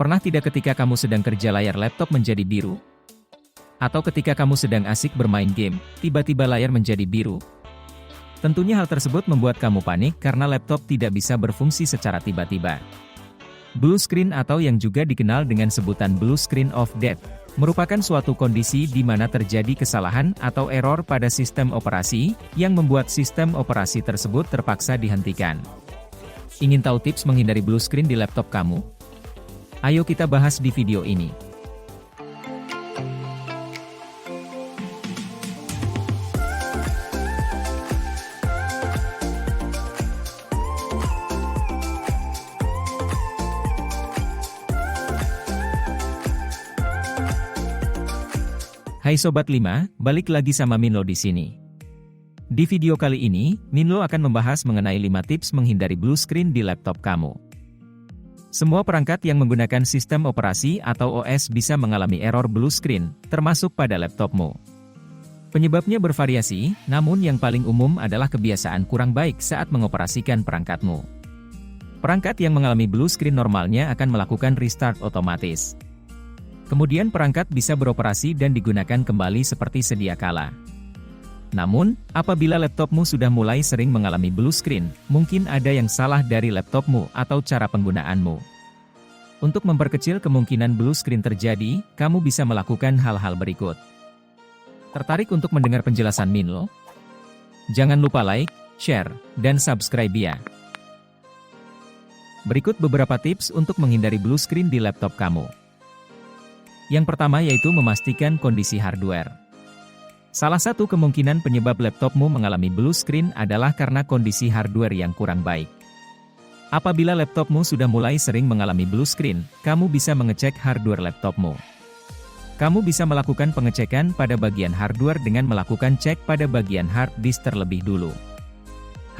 Pernah tidak ketika kamu sedang kerja layar laptop menjadi biru? Atau ketika kamu sedang asik bermain game, tiba-tiba layar menjadi biru? Tentunya hal tersebut membuat kamu panik karena laptop tidak bisa berfungsi secara tiba-tiba. Blue screen atau yang juga dikenal dengan sebutan blue screen of death, merupakan suatu kondisi di mana terjadi kesalahan atau error pada sistem operasi, yang membuat sistem operasi tersebut terpaksa dihentikan. Ingin tahu tips menghindari blue screen di laptop kamu? Ayo kita bahas di video ini. Hai Sobat 5, balik lagi sama Minlo di sini. Di video kali ini, Minlo akan membahas mengenai 5 tips menghindari blue screen di laptop kamu. Semua perangkat yang menggunakan sistem operasi atau OS bisa mengalami error blue screen, termasuk pada laptopmu. Penyebabnya bervariasi, namun yang paling umum adalah kebiasaan kurang baik saat mengoperasikan perangkatmu. Perangkat yang mengalami blue screen normalnya akan melakukan restart otomatis. Kemudian perangkat bisa beroperasi dan digunakan kembali seperti sedia kala. Namun, apabila laptopmu sudah mulai sering mengalami blue screen, mungkin ada yang salah dari laptopmu atau cara penggunaanmu. Untuk memperkecil kemungkinan blue screen terjadi, kamu bisa melakukan hal-hal berikut. Tertarik untuk mendengar penjelasan Minlo? Jangan lupa like, share, dan subscribe ya. Berikut beberapa tips untuk menghindari blue screen di laptop kamu. Yang pertama yaitu memastikan kondisi hardware. Salah satu kemungkinan penyebab laptopmu mengalami blue screen adalah karena kondisi hardware yang kurang baik. Apabila laptopmu sudah mulai sering mengalami blue screen, kamu bisa mengecek hardware laptopmu. Kamu bisa melakukan pengecekan pada bagian hardware dengan melakukan cek pada bagian hard disk terlebih dulu.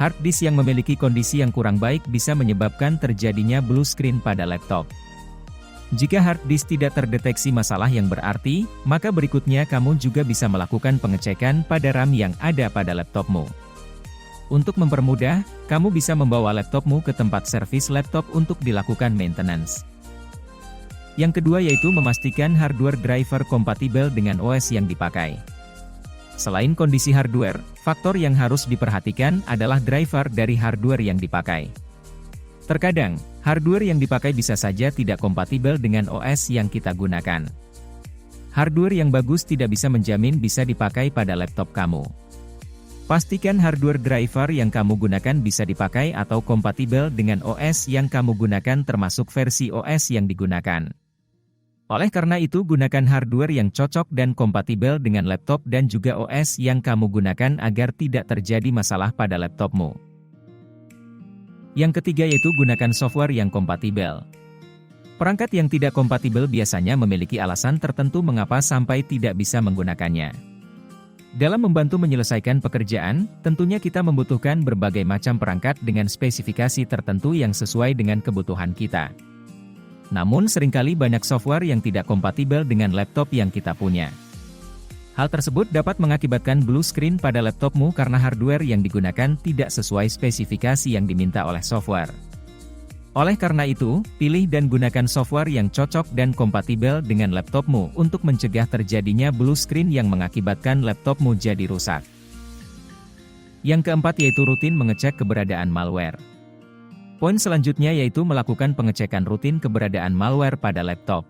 Hard disk yang memiliki kondisi yang kurang baik bisa menyebabkan terjadinya blue screen pada laptop. Jika hard disk tidak terdeteksi masalah yang berarti, maka berikutnya kamu juga bisa melakukan pengecekan pada RAM yang ada pada laptopmu. Untuk mempermudah, kamu bisa membawa laptopmu ke tempat servis laptop untuk dilakukan maintenance. Yang kedua yaitu memastikan hardware driver kompatibel dengan OS yang dipakai. Selain kondisi hardware, faktor yang harus diperhatikan adalah driver dari hardware yang dipakai. Terkadang, hardware yang dipakai bisa saja tidak kompatibel dengan OS yang kita gunakan. Hardware yang bagus tidak bisa menjamin bisa dipakai pada laptop kamu. Pastikan hardware driver yang kamu gunakan bisa dipakai atau kompatibel dengan OS yang kamu gunakan termasuk versi OS yang digunakan. Oleh karena itu gunakan hardware yang cocok dan kompatibel dengan laptop dan juga OS yang kamu gunakan agar tidak terjadi masalah pada laptopmu. Yang ketiga yaitu gunakan software yang kompatibel. Perangkat yang tidak kompatibel biasanya memiliki alasan tertentu mengapa sampai tidak bisa menggunakannya. Dalam membantu menyelesaikan pekerjaan, tentunya kita membutuhkan berbagai macam perangkat dengan spesifikasi tertentu yang sesuai dengan kebutuhan kita. Namun seringkali banyak software yang tidak kompatibel dengan laptop yang kita punya. Hal tersebut dapat mengakibatkan blue screen pada laptopmu karena hardware yang digunakan tidak sesuai spesifikasi yang diminta oleh software. Oleh karena itu, pilih dan gunakan software yang cocok dan kompatibel dengan laptopmu untuk mencegah terjadinya blue screen yang mengakibatkan laptopmu jadi rusak. Yang keempat yaitu rutin mengecek keberadaan malware. Poin selanjutnya yaitu melakukan pengecekan rutin keberadaan malware pada laptop.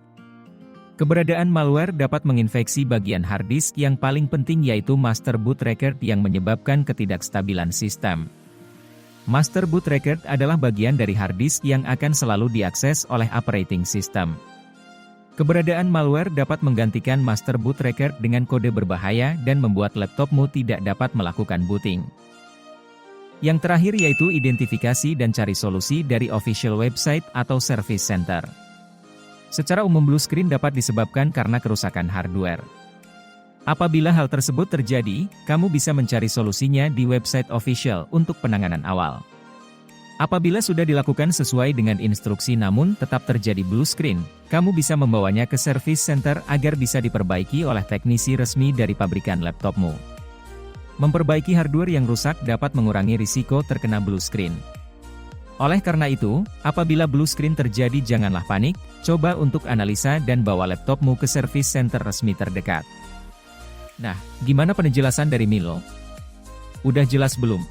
Keberadaan malware dapat menginfeksi bagian hard disk yang paling penting yaitu master boot record yang menyebabkan ketidakstabilan sistem. Master boot record adalah bagian dari hard disk yang akan selalu diakses oleh operating system. Keberadaan malware dapat menggantikan master boot record dengan kode berbahaya dan membuat laptopmu tidak dapat melakukan booting. Yang terakhir yaitu identifikasi dan cari solusi dari official website atau service center. Secara umum blue screen dapat disebabkan karena kerusakan hardware. Apabila hal tersebut terjadi, kamu bisa mencari solusinya di website official untuk penanganan awal. Apabila sudah dilakukan sesuai dengan instruksi namun tetap terjadi blue screen, kamu bisa membawanya ke service center agar bisa diperbaiki oleh teknisi resmi dari pabrikan laptopmu. Memperbaiki hardware yang rusak dapat mengurangi risiko terkena blue screen. Oleh karena itu, apabila blue screen terjadi janganlah panik, coba untuk analisa dan bawa laptopmu ke service center resmi terdekat. Nah, gimana penjelasan dari Milo? Udah jelas belum?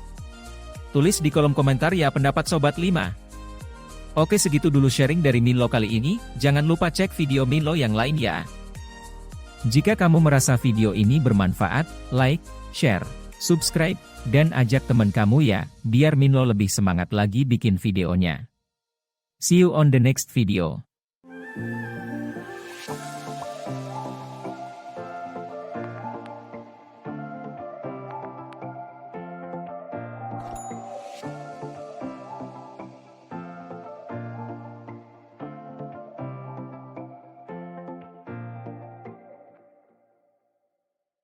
Tulis di kolom komentar ya pendapat Sobat 5. Oke, segitu dulu sharing dari Milo kali ini, jangan lupa cek video Milo yang lain ya. Jika kamu merasa video ini bermanfaat, like, share, subscribe, dan ajak teman kamu ya, biar Milo lebih semangat lagi bikin videonya. See you on the next video.